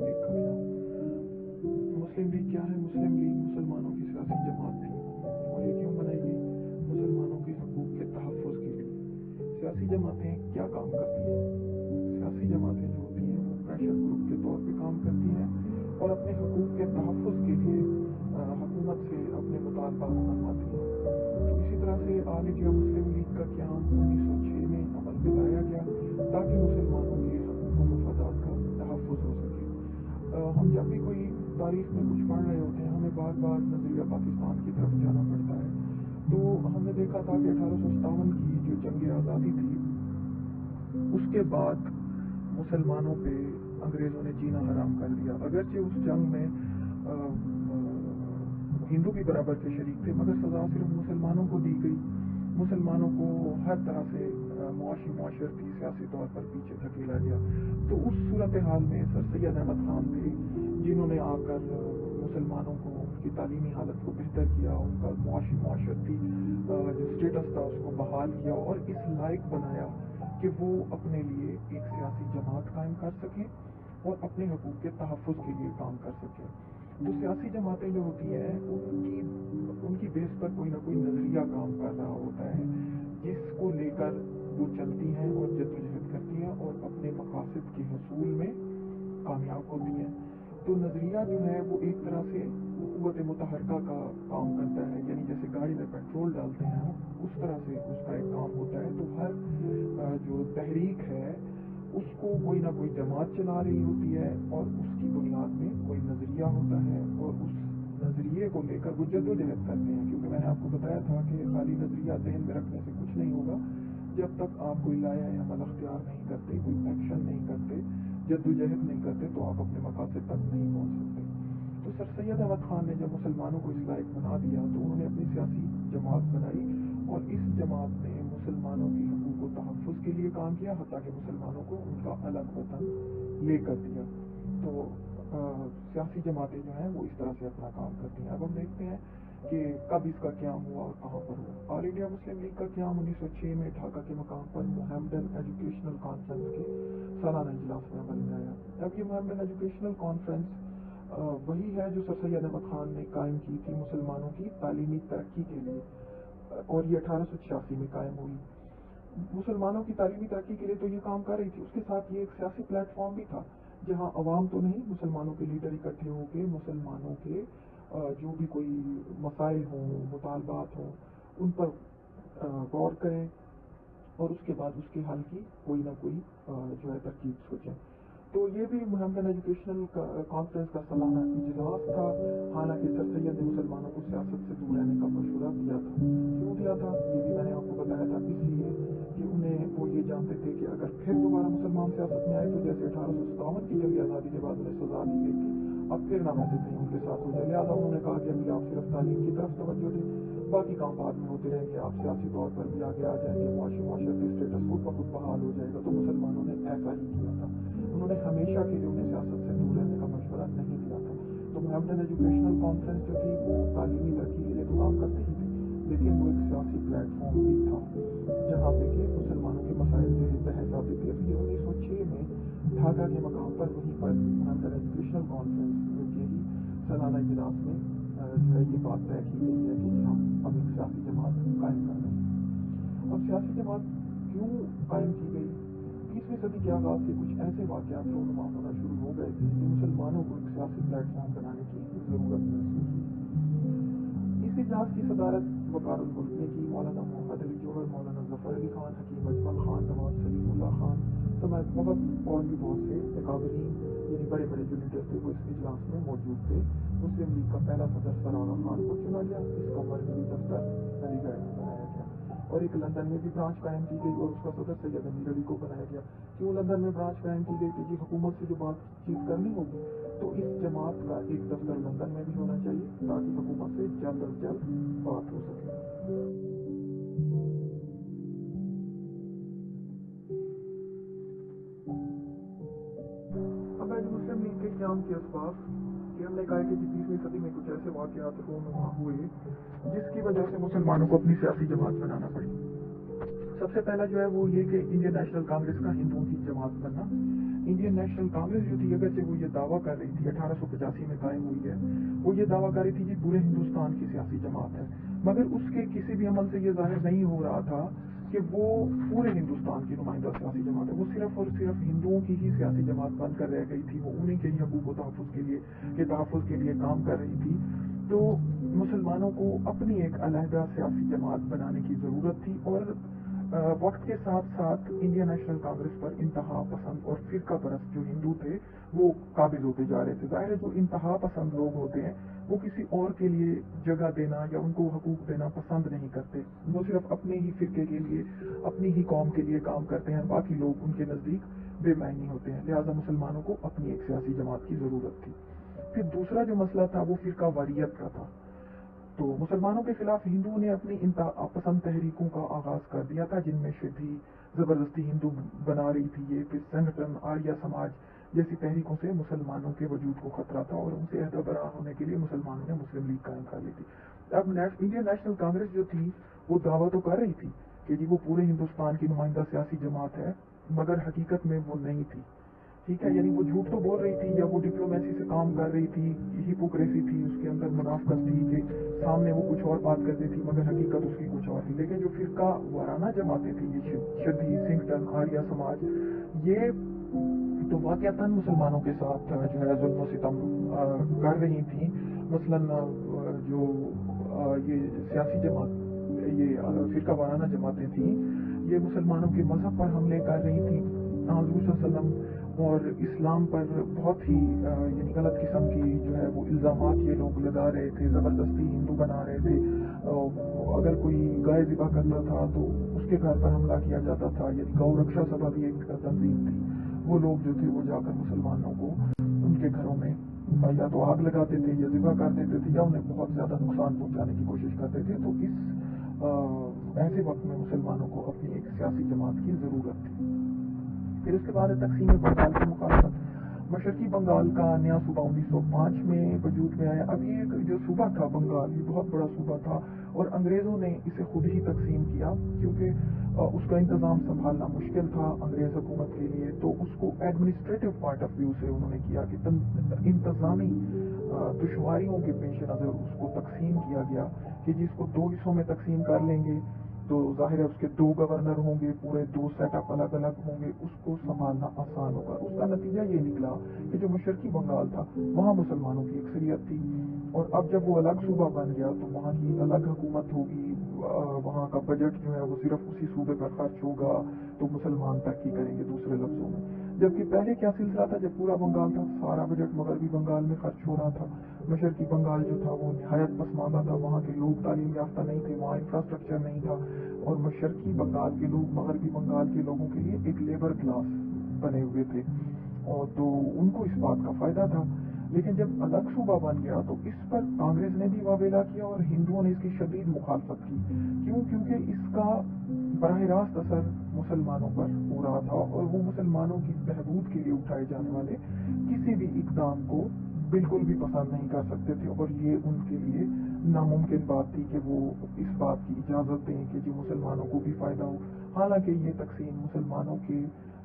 मुस्लिम league का क्या? मुस्लिम league क्या है? मुस्लिम लीग मुसलमानों की सियासी जमात थी, और ये क्यों बनाई गई? मुसलमानों के हकूक़ के तहफ़्फ़ुज़ के लिए। सियासी जमातें क्या काम करती हैं? सियासी जमातें जो होती हैं वो प्रेशर ग्रुप के तौर पे काम करती हैं और अपने हकूक़ के तहफ़्फ़ुज़ के लिए हुकूमत से अपने मुतालबात मनवाती हैं। तो इसी तरह से ऑल इंडिया मुस्लिम लीग का क़याम 1906 में अमल में लाया गया ताकि मुसलमानों के हकूक़ व मफादात का तहफ़्फ़ुज़ हो सके। हम जब भी कोई तारीख़ में कुछ पढ़ रहे होते हैं, हमें बार बार नज़रिया पाकिस्तान की तरफ जाना पड़ता है। तो हमने देखा था कि 1857 की जो जंग आज़ादी थी, उसके बाद मुसलमानों पे अंग्रेज़ों ने जीना हराम कर दिया। अगरचे उस जंग में हिंदू भी बराबर के शरीक थे, मगर सज़ा सिर्फ मुसलमानों को दी गई। मुसलमानों को हर तरह से माशरती सियासी तौर पर पीछे धकेला गया। तो उस सूरत हाल में सर सैयद अहमद ख़ान थे, जिन्होंने आकर मुसलमानों को उनकी तालीमी हालत को बेहतर किया, उनका माशरती जो स्टेटस था उसको बहाल किया और इस लायक बनाया कि वो अपने लिए एक सियासी जमात कायम कर सकें और अपने हकूक़ के तहफ़्फ़ुज़ के लिए काम कर सकें। तो सियासी जमातें जो होती हैं उनकी बेस पर कोई ना कोई नज़रिया काम कर रहा होता है, जिसको लेकर वो चलती हैं और जद्दोजहद करती हैं और अपने मकासद के हसूल में कामयाब होती हैं। तो नज़रिया जो है वो एक तरह से क़ुव्वत मुतहरका का काम करता है, यानी जैसे गाड़ी में पेट्रोल डालते हैं हम, उस तरह से उसका एक काम होता है। तो हर जो तहरीक है उसको कोई ना कोई जमात चला रही होती है और उसकी बुनियाद में कोई नज़रिया होता है और उस नज़रिए को लेकर वो जद्दोजहद करते हैं। क्योंकि मैंने आपको बताया था कि खाली नज़रिया जहन में रखने से कुछ नहीं होगा, जब तक आप कोई लाया अमल अख्तियार नहीं करते, कोई एक्शन नहीं करते, जद्दोजहद नहीं करते, तो आप अपने मकासद तक नहीं पहुँच सकते। तो सर सैयद अहमद ख़ान ने जब मुसलमानों को इस लायक बना दिया तो उन्होंने अपनी सियासी जमात बनाई और इस जमात ने मुसलमानों के हकूक़ व तहफ़्फ़ुज़ के लिए काम किया, हत्ता कि मुसलमानों को उनका अलग वतन लेकर दिया। तो सियासी जमातें जो हैं वो इस तरह से अपना काम करती हैं। अब हम देखते हैं कि कब इसका क़याम हुआ और कहाँ पर हुआ। ऑल इंडिया मुस्लिम लीग का क़याम 1906 में ढाका के मकाम पर मोहम्मदन एजुकेशनल कॉन्फ्रेंस के सालाना इजलास में अमल में आया। अब ये मोहम्मदन एजुकेशनल कॉन्फ्रेंस वही है जो सर सैयद अहमद ख़ान ने कायम की थी मुसलमानों की तालीमी तरक्की के लिए, और ये 1886 में कायम हुई। मुसलमानों की तालीमी तरक्की के लिए तो ये काम कर रही थी, उसके साथ ये एक सियासी प्लेटफॉर्म भी था जहां अवाम तो नहीं, मुसलमानों के लीडर इकट्ठे होकर मुसलमानों के जो भी कोई मसाइल हों, मुतालबात हों, उन पर गौर करें और उसके बाद उसके हल की कोई ना कोई जो है तरकीब सोचें। तो ये भी मोहम्मदन एजुकेशनल कॉन्फ्रेंस का सालाना इजलास था। हालांकि सर सैयद ने मुसलमानों को सियासत से दूर रहने का मशवरा दिया था। क्यों दिया था ये भी मैंने आपको बताया था, इसलिए कि वो ये जानते थे कि अगर फिर दोबारा मुसलमान सियासत में आए तो जैसे 1857 की जंग आज़ादी के बाद उन्हें सजा दी गई थी, अब फिर ना वैसे कहीं उनके साथ हो जाए। लिहाजा उन्होंने कहा कि अभी आप सिर्फ तालीम की तरफ तवज्जो दें, बाकी काम बाद में होते रहेंगे, आप सियासी तौर पर भी आगे आ जाएंगे, माशरती स्टेटस खुद ब खुद बहाल हो जाएगा। तो मुसलमानों ने ऐसा ही किया था, उन्होंने हमेशा के लिए उन्हें सियासत से दूर रहने का मशवरा नहीं दिया था। तो मोहम्मदन एजुकेशनल कॉन्फ्रेंस जो थी वो तालीमी तरक्की के लिए तो काम करती ही थी, लेकिन वो एक सियासी प्लेटफॉर्म भी था जहाँ पे कि मुसलमानों के मसाइल ज़ेर बहस आते थे। तो ये 1906 में ढाका के मकाम पर वहीं पर मोहम्मदन एजुकेशनल कॉन्फ्रेंस के ही सालाना इजलास में जो है ये बात तय की गई है कि जी हम अब एक सियासी जमात कायम कर रहे हैं। अब सियासी जमात क्यों कायम की गई? 20वीं सदी के आगाज से कुछ ऐसे वाक़यात रूनुमा होना शुरू हो गए थे कि मुसलमानों को एक सियासी प्लेटफॉर्म बनाने की ज़रूरत महसूस हुई। इस इजलास की सदारत वक़ारुल मुल्क ने की। मौलाना मोहम्मद अली जौहर, मौलाना ज़फ़र अली ख़ान, हकीम अजमल ख़ान, नवाब सलीमुल्लाह ख़ान समेत और भी बहुत से अकाबरीन यानी बड़े बड़े जो लीडर्स थे वो इस इजलास में मौजूद थे। मुस्लिम लीग का पहला सदर सर आगा खान को चुना गया। इसका मरकज़ी दफ्तर अलीगढ़ में बनाया गया और एक लंदन में भी ब्रांच कायम की गई और उसका सदर सैयद अमीर अली को बनाया गया। क्यों लंदन में ब्रांच कायम की गई? कि जी हुकूमत से जो बातचीत करनी होगी तो इस जमात का एक दफ्तर लंदन में भी होना चाहिए ताकि हुकूमत से जल्द अज जल्द बात हो सके। अब आज मुस्लिम लीग के क़याम के असबाब कि हमने कहा कि 20वीं सदी में कुछ ऐसे वाक़यात रूनुमा हुए जिसकी वजह से मुसलमानों को अपनी सियासी जमात बनाना पड़ी। सबसे पहला जो है वो ये कि इंडियन नेशनल कांग्रेस का हिंदुओं की जमात बनना। इंडियन नेशनल कांग्रेस जो थी, अगरचे वो ये दावा कर रही थी 1885 में कायम हुई है, वो ये दावा कर रही थी कि पूरे हिंदुस्तान की सियासी जमात है, मगर उसके किसी भी अमल से ये जाहिर नहीं हो रहा था कि वो पूरे हिंदुस्तान की नुमाइंदा सियासी जमात है। वो सिर्फ और सिर्फ हिंदुओं की ही सियासी जमात बनकर रह गई थी, वो उन्हीं के ही हकूक़ के तहफ़्फ़ुज़ के लिए काम कर रही थी। तो मुसलमानों को अपनी एक अलहदा सियासी जमात बनाने की ज़रूरत थी, और वक्त के साथ साथ इंडियन नेशनल कांग्रेस पर इंतहा पसंद और फ़िरका परस्त जो हिंदू थे वो काबिज होते जा रहे थे। ज़ाहिर है जो इंतहा पसंद लोग होते हैं वो किसी और के लिए जगह देना या उनको हकूक़ देना पसंद नहीं करते, वो सिर्फ अपने ही फ़िरके के लिए, अपनी ही कौम के लिए काम करते हैं, बाकी लोग उनके नज़दीक बेमायनी होते हैं। लिहाजा मुसलमानों को अपनी एक सियासी जमात की ज़रूरत थी। फिर दूसरा जो मसला था वो फ़िरका वारियत का था। तो मुसलमानों के खिलाफ हिंदुओं ने अपनी पसंद तहरीकों का आगाज कर दिया था, जिनमें शिद्दी जबरदस्ती हिंदू बना रही थी ये, फिर संगठन आर्य समाज जैसी तहरीकों से मुसलमानों के वजूद को खतरा था, और उनसे अहदा बरा होने के लिए मुसलमानों ने मुस्लिम लीग कायम कर ली थी। अब इंडियन नेशनल कांग्रेस जो थी वो दावा तो कर रही थी कि जी वो पूरे हिंदुस्तान की नुमाइंदा सियासी जमात है, मगर हकीकत में वो नहीं थी। ठीक है, यानी वो झूठ तो बोल रही थी या वो डिप्लोमेसी से काम कर रही थी, हिपोक्रेसी थी उसके अंदर, मुनाफकत थी कि सामने वो कुछ और बात करती थी मगर हकीकत उसकी कुछ और थी। लेकिन जो फिरका वाराना जमातें थी, ये शद्दी, सिंगटन, आर्या समाज, ये तो वाकयातन मुसलमानों के साथ जो है जुल्म सितम कर रही थी। मसलन जो ये सियासी जमात, ये फिरका वाराना जमातें थी, ये मुसलमानों के मजहब पर हमले कर रही थी। हुज़ूर सल्लल्लाहु अलैहि वसल्लम और इस्लाम पर बहुत ही यानी गलत किस्म की जो है वो इल्ज़ामात ये लोग लगा रहे थे, ज़बरदस्ती हिंदू बना रहे थे। अगर कोई गाय ज़िबा करता था तो उसके घर पर हमला किया जाता था, यानी गौ रक्षा सभा भी एक तंजीम थी। वो लोग जो थे वो जाकर मुसलमानों को उनके घरों में या तो आग लगाते थे या ज़िबा कर देते थे या उन्हें बहुत ज़्यादा नुकसान पहुंचाने की कोशिश करते थे। तो इस ऐसे वक्त में मुसलमानों को अपनी एक सियासी जमात की ज़रूरत थी। फिर उसके बाद तकसीम बंगाल की मुखालफत। मशरकी बंगाल का नया सूबा 1905 में वजूद में आया। अब ये जो सूबा था बंगाल, ये बहुत बड़ा सूबा था, और अंग्रेज़ों ने इसे खुद ही तकसीम किया क्योंकि उसका इंतज़ाम संभालना मुश्किल था अंग्रेज़ हुकूमत के लिए। तो उसको एडमिनिस्ट्रेटिव पॉइंट ऑफ व्यू से उन्होंने किया कि इंतज़ामी दुश्वारियों के पेश नज़र उसको तकसीम किया गया कि जिसको दो हिस्सों में तकसीम कर लेंगे तो जाहिर है उसके दो गवर्नर होंगे, पूरे दो सेटअप अलग अलग होंगे, उसको संभालना आसान होगा। उसका नतीजा ये निकला कि जो मशरकी बंगाल था वहाँ मुसलमानों की अक्सरियत थी, और अब जब वो अलग सूबा बन गया तो वहाँ की अलग हुकूमत होगी, वहाँ का बजट जो है वो सिर्फ उसी सूबे पर खर्च होगा, तो मुसलमान तरक्की करेंगे दूसरे लफ्जों में। जबकि पहले क्या सिलसिला था, जब पूरा बंगाल था सारा बजट मगरबी बंगाल में खर्च हो रहा था। मशरकी बंगाल जो था वो निहायत पसमानदा था, वहाँ के लोग तालीम याफ्ता नहीं थे, वहाँ इंफ्रास्ट्रक्चर नहीं था, और मशरकी बंगाल के लोग मगरबी बंगाल के लोगों के लिए एक लेबर क्लास बने हुए थे, और तो उनको इस बात का फायदा था। लेकिन जब अलग सूबा बन गया तो इस पर कांग्रेस ने भी वावेला किया और हिंदुओं ने इसकी शदीद मुखालफत की। क्यों? क्योंकि इसका बराह रास्त असर मुसलमानों पर हो रहा था, और वो मुसलमानों की बहबूद के लिए उठाए जाने वाले किसी भी इकदाम को बिल्कुल भी पसंद नहीं कर सकते थे, और ये उनके लिए नामुमकिन बात थी कि वो इस बात की इजाज़त दें कि जो मुसलमानों को भी फ़ायदा हो। हालांकि ये तकसीम मुसलमानों के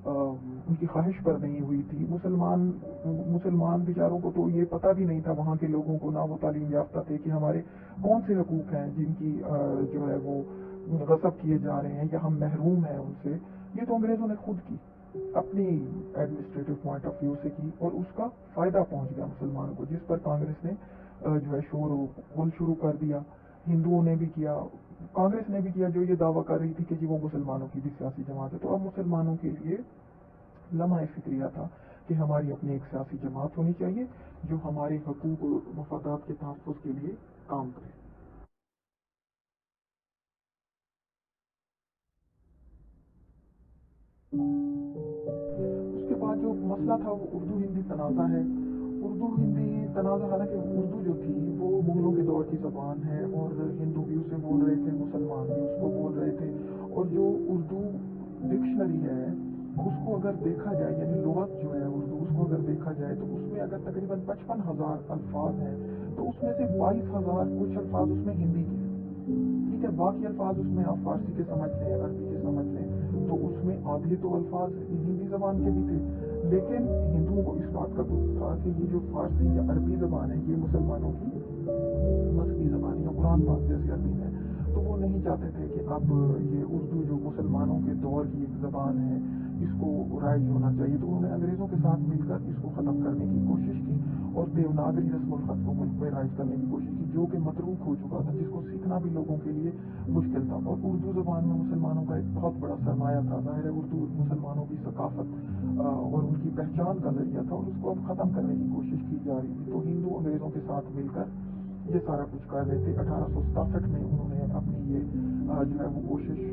उनकी ख्वाहिश पर नहीं हुई थी। मुसलमान बेचारों को तो ये पता भी नहीं था, वहाँ के लोगों को ना वो तालीम याफ्ता थे कि हमारे कौन से हकूक़ हैं जिनकी जो है वो गसब किए जा रहे हैं या हम महरूम हैं उनसे। ये तो अंग्रेज़ों ने खुद की अपनी एडमिनिस्ट्रेटिव पॉइंट ऑफ व्यू से की, और उसका फ़ायदा पहुंच गया मुसलमानों को, जिस पर कांग्रेस ने जो है शोर गुल शुरू कर दिया। हिंदुओं ने भी किया, कांग्रेस ने भी किया, जो ये दावा कर रही थी कि जी वो मुसलमानों की भी सियासी जमात है। तो अब मुसलमानों के लिए लम्हा फिक्रिया था कि हमारी अपनी एक सियासी जमात होनी चाहिए जो हमारे हकूक़ और मफादात के तहफ़्फ़ुज़ के लिए काम करे। उसके बाद जो मसला था वो उर्दू हिंदी तनाज़ा है। उर्दू हिंदी तनाज़ा, हालांकि उर्दू जो थी वो मुग़लों के दौर की ज़बान है, और हिंदू भी उसे बोल रहे थे, मुसलमान भी उसको बोल रहे थे। और जो उर्दू डिक्शनरी है उसको अगर देखा जाए, यानी लुग़त जो है उर्दू, उसको अगर देखा जाए तो उसमें अगर तकरीबन 55,000 अल्फाज हैं तो उसमें से 22,000 कुछ अल्फाज उसमें हिंदी के हैं। ठीक है, बाकी अल्फाज उसमें आप फारसी के समझ लें, अरबी के समझ लें, तो उसमें आधे तो अल्फाज हिंदी ज़बान के भी थे। لیکن ہندوؤں کو اس بات کا دکھ تھا کہ یہ جو فارسی یا عربی زبان ہے یہ مسلمانوں کی مذہبی زبان یا قرآن پاک جیسی عربی ہے، تو وہ نہیں چاہتے تھے کہ اب یہ اردو جو مسلمانوں کے دور کی ایک زبان ہے اس کو رائج ہونا چاہیے، تو انہوں نے انگریزوں کے ساتھ مل کر اس کو ختم کرنے کی کوشش کی اور دیوناگری رسم الخط کو ملک میں رائج کرنے کی کوشش کی، جو کہ متروک ہو چکا تھا، جس کو سیکھنا بھی لوگوں کے لیے مشکل تھا۔ اور اردو زبان میں مسلمانوں کا ایک بہت بڑا سرمایہ تھا، ظاہر ہے اردو مسلمانوں کی ثقافت اور ان کی پہچان کا ذریعہ تھا، اور اس کو اب ختم کرنے کی کوشش کی جا رہی تھی۔ تو ہندو انگریزوں کے ساتھ مل کر یہ سارا کچھ کر رہے تھے۔ 1867 میں انہوں نے اپنی یہ جو ہے وہ کوشش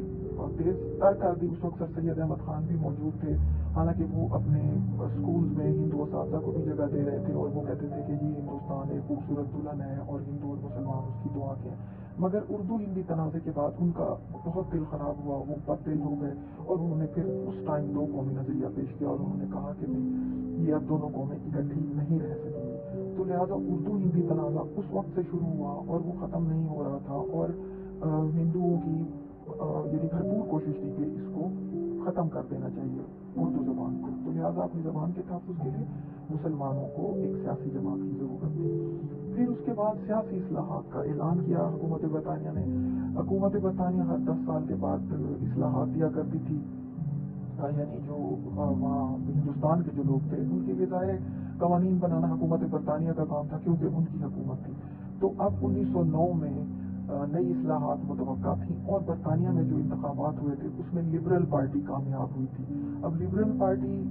تیز تر کر دی۔ اس وقت سر سید احمد خان بھی موجود تھے، حالانکہ وہ اپنے اسکولز میں ہندو اساتذہ کو بھی جگہ دے رہے تھے اور وہ کہتے تھے کہ جی ہندوستان ایک خوبصورت دلہن ہے اور ہندو اور مسلمان اس کی دعا کے ہیں، مگر اردو ہندی تنازع کے بعد ان کا بہت دل خراب ہوا، وہ بد دل ہو گئے اور انہوں نے پھر اس ٹائم دو قومی نظریہ پیش کیا اور انہوں نے کہا کہ نہیں، یہ اب دونوں قومیں اکٹھی نہیں رہ سکیں گی، تو لہٰذا اردو ہندی تنازع اس وقت سے شروع ہوا اور وہ ختم نہیں ہو رہا تھا، اور ہندوؤں کی یعنی بھرپور کوشش تھی کہ اس کو ختم کر دینا چاہیے اردو زبان کو، تو لہٰذا اپنی زبان کے تحفظ کے لیے مسلمانوں کو ایک سیاسی جماعت کی ضرورت تھی۔ پھر اس کے بعد سیاسی اصلاحات کا اعلان کیا حکومت برطانیہ نے۔ حکومت برطانیہ ہر 10 سال کے بعد اصلاحات دیا کرتی تھی، یعنی جو وہاں ہندوستان کے جو لوگ تھے ان کے لیے ظاہر قوانین بنانا حکومت برطانیہ کا کام تھا کیونکہ ان کی حکومت تھی۔ تو اب 1909 میں نئی اصلاحات متوقع تھیں اور برطانیہ میں جو انتخابات ہوئے تھے اس میں لبرل پارٹی کامیاب ہوئی تھی۔ اب لبرل پارٹی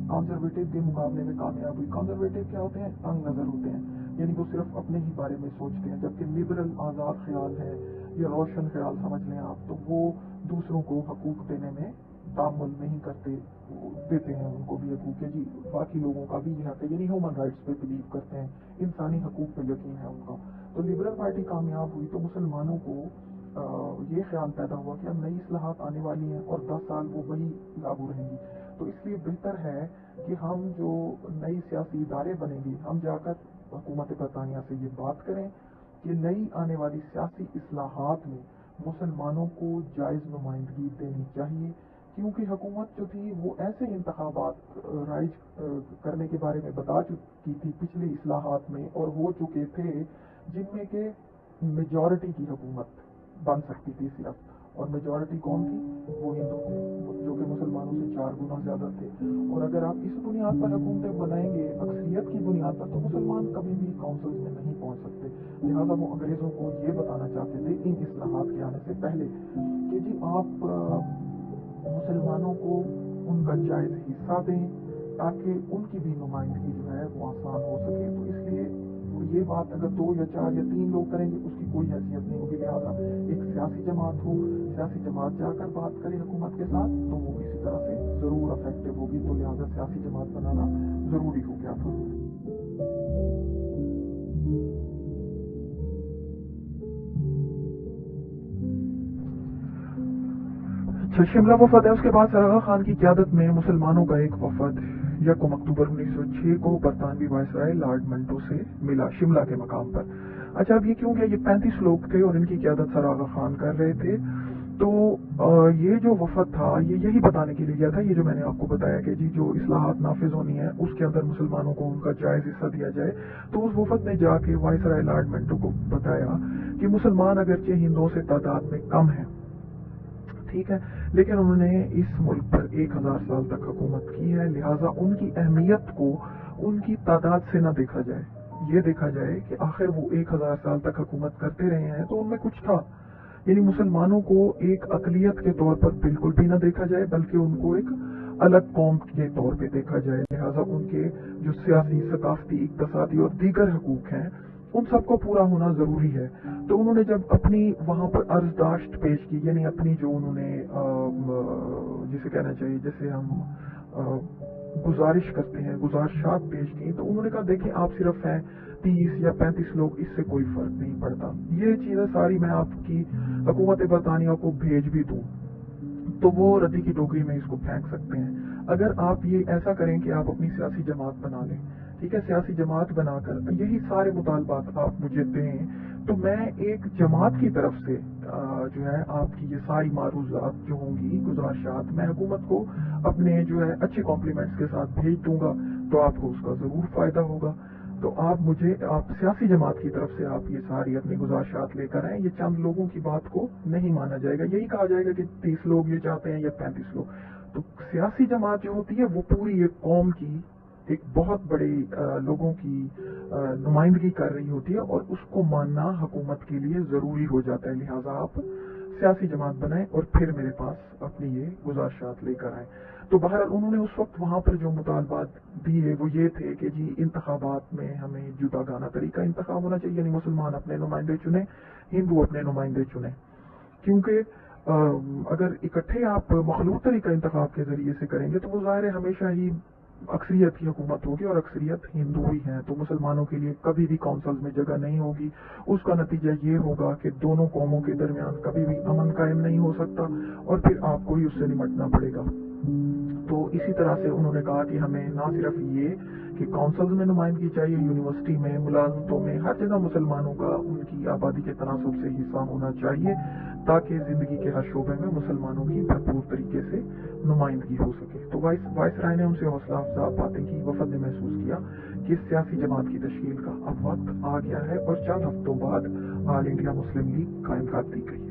کنزرویٹو کے مقابلے میں کامیاب ہوئی۔ کنزرویٹو کیا ہوتے ہیں؟ تنگ نظر ہوتے ہیں، یعنی وہ صرف اپنے ہی بارے میں سوچتے ہیں، جبکہ لبرل آزاد خیال ہے یا روشن خیال سمجھ لیں آپ، تو وہ دوسروں کو حقوق دینے میں تعامل نہیں کرتے، دیتے ہیں ان کو بھی حقوق کے جی باقی لوگوں کا بھی یہ حق ہے، یعنی ہیومن رائٹس پہ بلیو کرتے ہیں، انسانی حقوق پہ یقین ہے ان کا۔ تو لبرل پارٹی کامیاب ہوئی تو مسلمانوں کو یہ خیال پیدا ہوا کہ اب نئی اصلاحات آنے والی ہیں اور 10 سال وہ وہی لاگو رہیں گی، تو اس لیے بہتر ہے کہ ہم جو نئی سیاسی ادارے بنیں گے ہم جا کر حکومت برطانیہ سے یہ بات کریں کہ نئی آنے والی سیاسی اصلاحات میں مسلمانوں کو جائز نمائندگی دینی چاہیے، کیونکہ حکومت جو تھی وہ ایسے انتخابات رائج کرنے کے بارے میں بتا چکی تھی پچھلی اصلاحات میں اور ہو چکے تھے جن میں کہ میجورٹی کی حکومت بن سکتی تھی صرف، اور میجورٹی کون تھی؟ وہ ہندو تھے جو کہ مسلمانوں سے 4 گنا زیادہ تھے، اور اگر آپ اس بنیاد پر حکومتیں بنائیں گے اکثریت کی بنیاد پر تو مسلمان کبھی بھی کاؤنسلز میں نہیں پہنچ سکتے، لہٰذا وہ انگریزوں کو یہ بتانا چاہتے تھے ان اصلاحات کے آنے سے پہلے کہ جی آپ مسلمانوں کو ان کا جائز حصہ دیں تاکہ ان کی بھی نمائندگی جو ہے وہ آسان ہو سکے، تو اس لیے یہ بات اگر 2 یا 4 یا 3 لوگ کریں گے اس کی کوئی حیثیت نہیں ہوگی، لہٰذا ایک سیاسی جماعت ہو، سیاسی جماعت جا کر بات کرے حکومت کے ساتھ تو وہ کسی طرح سے ضرور افیکٹو ہوگی، تو لہٰذا سیاسی جماعت بنانا ضروری ہو گیا تھا۔ اچھا، شملہ وفد ہے، اس کے بعد سراغا خان کی قیادت میں مسلمانوں کا ایک وفد 1 اکتوبر 1906 کو برطانوی وائسرائے لارڈ منٹو سے ملا شملہ کے مقام پر۔ اچھا، اب یہ کیوں گیا؟ یہ 35 لوگ تھے اور ان کی قیادت سراغا خان کر رہے تھے، تو یہ جو وفد تھا یہ یہی بتانے کے لیے گیا تھا، یہ جو میں نے آپ کو بتایا کہ جی جو اصلاحات نافذ ہونی ہے اس کے اندر مسلمانوں کو ان کا جائز حصہ دیا جائے، تو اس وفد نے جا کے وائسرائے لارڈ منٹو کو بتایا کہ مسلمان اگرچہ ہندوؤں سے تعداد میں کم ہیں، ٹھیک ہے، لیکن انہوں نے اس ملک پر 1000 سال تک حکومت کی ہے، لہٰذا ان کی اہمیت کو ان کی تعداد سے نہ دیکھا جائے، یہ دیکھا جائے کہ آخر وہ 1000 سال تک حکومت کرتے رہے ہیں تو ان میں کچھ تھا، یعنی مسلمانوں کو ایک اقلیت کے طور پر بالکل بھی نہ دیکھا جائے بلکہ ان کو ایک الگ قوم کے طور پہ دیکھا جائے، لہٰذا ان کے جو سیاسی، ثقافتی، اقتصادی اور دیگر حقوق ہیں ان سب کو پورا ہونا ضروری ہے۔ تو انہوں نے جب اپنی وہاں پر عرضداشت پیش کی، یعنی اپنی جو انہوں نے جسے کہنا چاہیے جیسے ہم گزارش کرتے ہیں، گزارشات پیش کی، تو انہوں نے کہا دیکھیں آپ صرف ہیں 30 یا 35 لوگ، اس سے کوئی فرق نہیں پڑتا، یہ چیزیں ساری میں آپ کی حکومت برطانیہ کو بھیج بھی دوں تو وہ ردی کی ٹوکری میں اس کو پھینک سکتے ہیں، اگر آپ یہ ایسا کریں کہ آپ اپنی سیاسی جماعت بنا لیں، ٹھیک ہے، سیاسی جماعت بنا کر یہی سارے مطالبات آپ مجھے دیں تو میں ایک جماعت کی طرف سے جو ہے آپ کی یہ ساری معروضات جو ہوں گی، گزارشات، میں حکومت کو اپنے جو ہے اچھے کمپلیمنٹس کے ساتھ بھیج دوں گا، تو آپ کو اس کا ضرور فائدہ ہوگا۔ تو آپ سیاسی جماعت کی طرف سے آپ یہ ساری اپنی گزارشات لے کر آئیں، یہ چند لوگوں کی بات کو نہیں مانا جائے گا، یہی کہا جائے گا کہ 30 لوگ یہ چاہتے ہیں یا 35 لوگ۔ تو سیاسی جماعت جو ہوتی ہے وہ پوری ایک قوم کی، ایک بہت بڑے لوگوں کی نمائندگی کر رہی ہوتی ہے، اور اس کو ماننا حکومت کے لیے ضروری ہو جاتا ہے، لہٰذا آپ سیاسی جماعت بنائیں اور پھر میرے پاس اپنی یہ گزارشات لے کر آئیں۔ تو بہرحال انہوں نے اس وقت وہاں پر جو مطالبات دیے وہ یہ تھے کہ جی انتخابات میں ہمیں جدا گانا طریقہ انتخاب ہونا چاہیے، یعنی مسلمان اپنے نمائندے چنیں، ہندو اپنے نمائندے چنیں، کیونکہ اگر اکٹھے آپ مخلوط طریقہ انتخاب کے ذریعے سے کریں گے تو وہ ظاہر ہے ہمیشہ ہی اکثریت کی حکومت ہوگی، اور اکثریت ہندو ہی ہیں، تو مسلمانوں کے لیے کبھی بھی کونسلز میں جگہ نہیں ہوگی۔ اس کا نتیجہ یہ ہوگا کہ دونوں قوموں کے درمیان کبھی بھی امن قائم نہیں ہو سکتا، اور پھر آپ کو ہی اس سے نمٹنا پڑے گا۔ تو اسی طرح سے انہوں نے کہا کہ ہمیں نہ صرف یہ کہ کونسلز میں نمائندگی چاہیے، یونیورسٹی میں، ملازمتوں میں، ہر جگہ مسلمانوں کا ان کی آبادی کے تناسب سے حصہ ہونا چاہیے، تاکہ زندگی کے ہر شعبے میں مسلمانوں کی بھرپور طریقے سے نمائندگی ہو سکے۔ تو وائس رائے نے ان سے حوصلہ افزا باتیں کی۔ وفد نے محسوس کیا کہ اس سیاسی جماعت کی تشکیل کا اب وقت آ گیا ہے، اور چند ہفتوں بعد آل انڈیا مسلم لیگ قائم کر دی گئی۔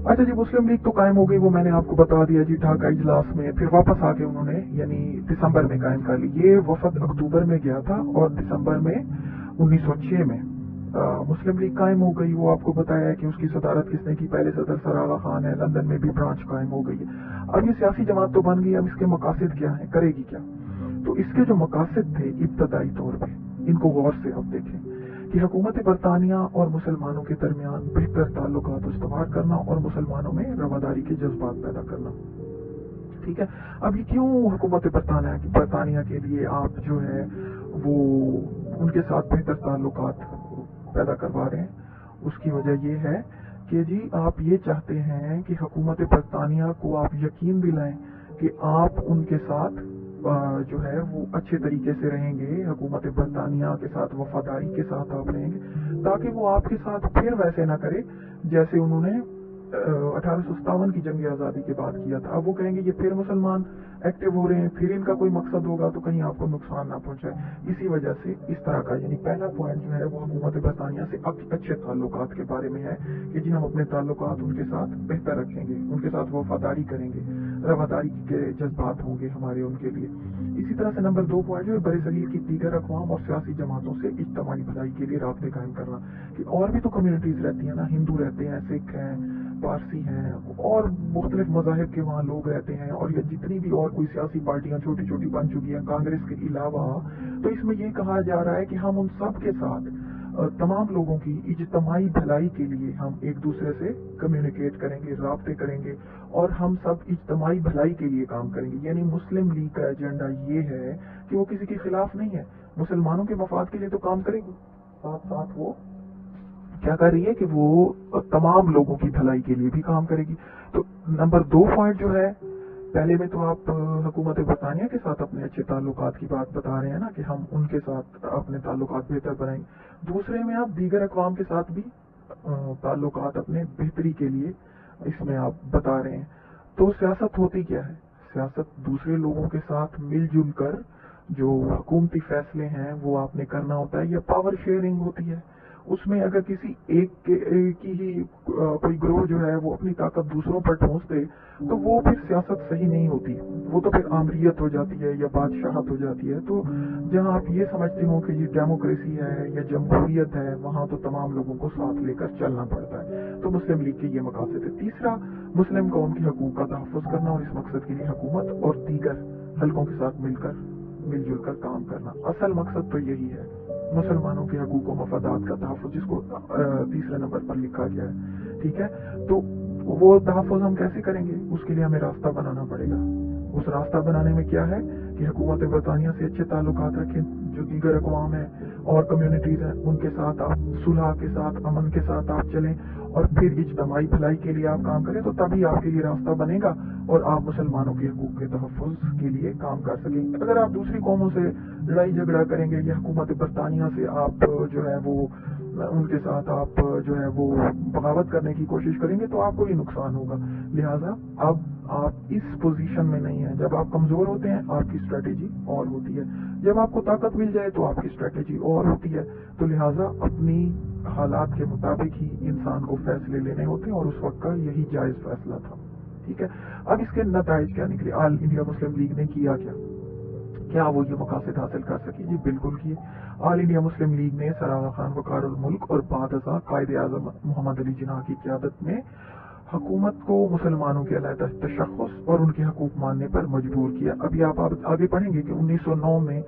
اچھا جی، مسلم لیگ تو قائم ہو گئی، وہ میں نے آپ کو بتا دیا جی، ڈھاکہ اجلاس میں، پھر واپس آ کے انہوں نے یعنی دسمبر میں قائم کر لی۔ یہ وفد اکتوبر میں گیا تھا، اور دسمبر میں 1906 میں مسلم لیگ قائم ہو گئی۔ وہ آپ کو بتایا ہے کہ اس کی صدارت کس نے کی، پہلے صدر سر آغا خان ہے، لندن میں بھی برانچ قائم ہو گئی ہے۔ اب یہ سیاسی جماعت تو بن گئی، اب اس کے مقاصد کیا ہیں، کرے گی کیا؟ تو اس کے جو مقاصد تھے ابتدائی طور پہ، ان کو غور سے اب دیکھیں کہ حکومت برطانیہ اور مسلمانوں کے درمیان بہتر تعلقات استوار کرنا اور مسلمانوں میں رواداری کے جذبات پیدا کرنا۔ ٹھیک ہے، اب یہ کیوں حکومت برطانیہ کے لیے آپ جو ہے وہ ان کے ساتھ بہتر تعلقات پیدا کروا رہے ہیں؟ اس کی وجہ یہ ہے کہ جی آپ یہ چاہتے ہیں کہ حکومت برطانیہ کو آپ یقین دلائیں کہ آپ ان کے ساتھ جو ہے وہ اچھے طریقے سے رہیں گے، حکومت برطانیہ کے ساتھ وفاداری کے ساتھ آپ رہیں گے، تاکہ وہ آپ کے ساتھ پھر ویسے نہ کرے جیسے انہوں نے 1857 کی جنگ آزادی کے بعد کیا تھا۔ اب وہ کہیں گے یہ پھر مسلمان ایکٹیو ہو رہے ہیں، پھر ان کا کوئی مقصد ہوگا تو کہیں آپ کو نقصان نہ پہنچائے۔ اسی وجہ سے اس طرح کا یعنی پہلا پوائنٹ جو ہے وہ حکومت برطانیہ سے اچھے تعلقات کے بارے میں ہے کہ جی ہم اپنے تعلقات ان کے ساتھ بہتر رکھیں گے، ان کے ساتھ وفاداری کریں گے، رواداری کے جذبات ہوں گے ہمارے ان کے لیے۔ اسی طرح سے نمبر 2 پوائنٹ جو ہے بر صغیر کی دیگر اقوام اور سیاسی جماعتوں سے اجتماعی بھلائی کے لیے رابطے قائم کرنا، کہ اور بھی تو کمیونٹیز رہتی ہیں نا، ہندو رہتے ہیں، سکھ ہیں، پارسی ہیں، اور مختلف مذاہب کے وہاں لوگ رہتے ہیں، اور یہ جتنی بھی اور کوئی سیاسی پارٹیاں چھوٹی چھوٹی بن چکی ہیں کانگریس کے علاوہ، تو اس میں یہ کہا جا رہا ہے کہ ہم ان سب کے ساتھ تمام لوگوں کی اجتماعی بھلائی کے لیے ہم ایک دوسرے سے کمیونیکیٹ کریں گے، رابطے کریں گے، اور ہم سب اجتماعی بھلائی کے لیے کام کریں گے۔ یعنی مسلم لیگ کا ایجنڈا یہ ہے کہ وہ کسی کے خلاف نہیں ہے، مسلمانوں کے مفاد کے لیے تو کام کرے گی، ساتھ ساتھ وہ کیا کر رہی ہے کہ وہ تمام لوگوں کی بھلائی کے لیے بھی کام کرے گی۔ تو نمبر 2 پوائنٹ جو ہے، پہلے میں تو آپ حکومت برطانیہ کے ساتھ اپنے اچھے تعلقات کی بات بتا رہے ہیں نا کہ ہم ان کے ساتھ اپنے تعلقات بہتر بنائیں گے، دوسرے میں آپ دیگر اقوام کے ساتھ بھی تعلقات اپنے بہتری کے لیے اس میں آپ بتا رہے ہیں۔ تو سیاست ہوتی کیا ہے؟ سیاست دوسرے لوگوں کے ساتھ مل جل کر جو حکومتی فیصلے ہیں وہ آپ نے کرنا ہوتا ہے، یا پاور شیئرنگ ہوتی ہے۔ اس میں اگر کسی ایک کی ہی کوئی گروہ جو ہے وہ اپنی طاقت دوسروں پر ٹھونس دے تو وہ پھر سیاست صحیح نہیں ہوتی، وہ تو پھر آمریت ہو جاتی ہے یا بادشاہت ہو جاتی ہے۔ تو جہاں آپ یہ سمجھتے ہو کہ یہ ڈیموکریسی ہے یا جمہوریت ہے، وہاں تو تمام لوگوں کو ساتھ لے کر چلنا پڑتا ہے۔ تو مسلم لیگ کے یہ مقاصد ہے۔ تیسرا، مسلم قوم کے حقوق کا تحفظ کرنا، اور اس مقصد کے لیے حکومت اور دیگر حلقوں کے ساتھ مل جل کر کام کرنا۔ اصل مقصد تو یہی ہے، مسلمانوں کے حقوق و مفادات کا تحفظ، جس کو تیسرے نمبر پر لکھا گیا ہے۔ ٹھیک ہے، تو وہ تحفظ ہم کیسے کریں گے؟ اس کے لیے ہمیں راستہ بنانا پڑے گا۔ اس راستہ بنانے میں کیا ہے کہ कि हुकूमत बरतानिया से अच्छे ताल्लुकात रखें, जो दीगर अक़वाम हैं और कम्युनिटीज़ हैं उनके साथ आप सुलह के साथ, अमन के साथ आप चलें, और फिर इज्तमाई भलाई के लिए आप काम करें, तो तभी आपके लिए रास्ता बनेगा और आप मुसलमानों के हकूक़ के तहफ़्फ़ुज़ के लिए काम कर सकेंगे। अगर आप दूसरी कौमों से लड़ाई झगड़ा करेंगे या हुकूमत बरतानिया से आप जो है वो उनके साथ आप जो है वो बगावत करने की कोशिश करेंगे, तो आपको ही नुकसान होगा। लिहाजा अब आप इस पोजीशन में नहीं है। जब आप कमज़ोर होते हैं आपकी स्ट्रेटेजी और होती है, जब आपको ताकत मिल जाए तो आपकी स्ट्रेटेजी और होती है। तो लिहाजा अपनी हालात के मुताबिक ही इंसान को फैसले लेने होते हैं, और उस वक्त का यही जायज़ फैसला था। ठीक है, अब इसके नताइज क्या निकले? ऑल इंडिया मुस्लिम लीग ने किया क्या वो ये मकासद हासिल कर सकी? जी बिल्कुल किए। ऑल इंडिया मुस्लिम लीग ने सर आगा खान वक़ारुल मुल्क और बाद अज़ा कायदे आज़म मोहम्मद अली जिन्ना की क़यादत में हुकूमत को मुसलमानों के अलहदा तशख़्ख़ुस और उनके हकूक़ मानने पर मजबूर किया। अभी आप आगे पढ़ेंगे कि 1909 में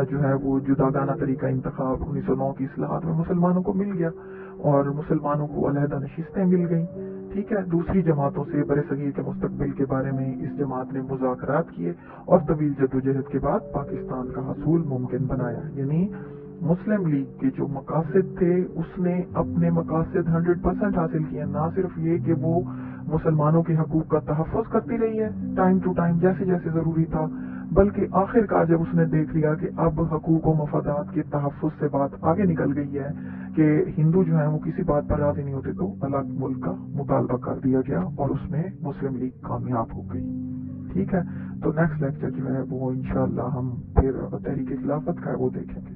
जो है वो जुदागाना तरीका इंतखाब 1909 की इस्लाहात में मुसलमानों को मिल गया और मुसलमानों को अलहदा नशिस्तें मिल गई। ठीक है, दूसरी जमातों से बरसगीर के मुस्तकबिल के बारे में इस जमात ने मुज़ाकरात किए और तवील जद्दोजहद के बाद पाकिस्तान का हसूल मुमकिन बनाया। यानी मुस्लिम लीग के जो मकासद थे उसने अपने मकासद 100% हासिल किए। ना सिर्फ ये कि वो मुसलमानों के हकूक़ का तहफ़्फ़ुज़ करती रही है टाइम टू टाइम जैसे जैसे ज़रूरी था, बल्कि आखिरकार जब उसने देख लिया कि अब हकूक़ व मफादात के तहफ़्फ़ुज़ से बात आगे निकल गई है कि हिंदू जो है वो किसी बात पर राज़ी नहीं होते, तो अलग मुल्क का मुतालबा कर दिया गया और उसमें मुस्लिम लीग कामयाब हो गई। ठीक है, तो नेक्स्ट लेक्चर जो है वो इंशाअल्लाह हम फिर तहरीक खिलाफत का है वो देखेंगे।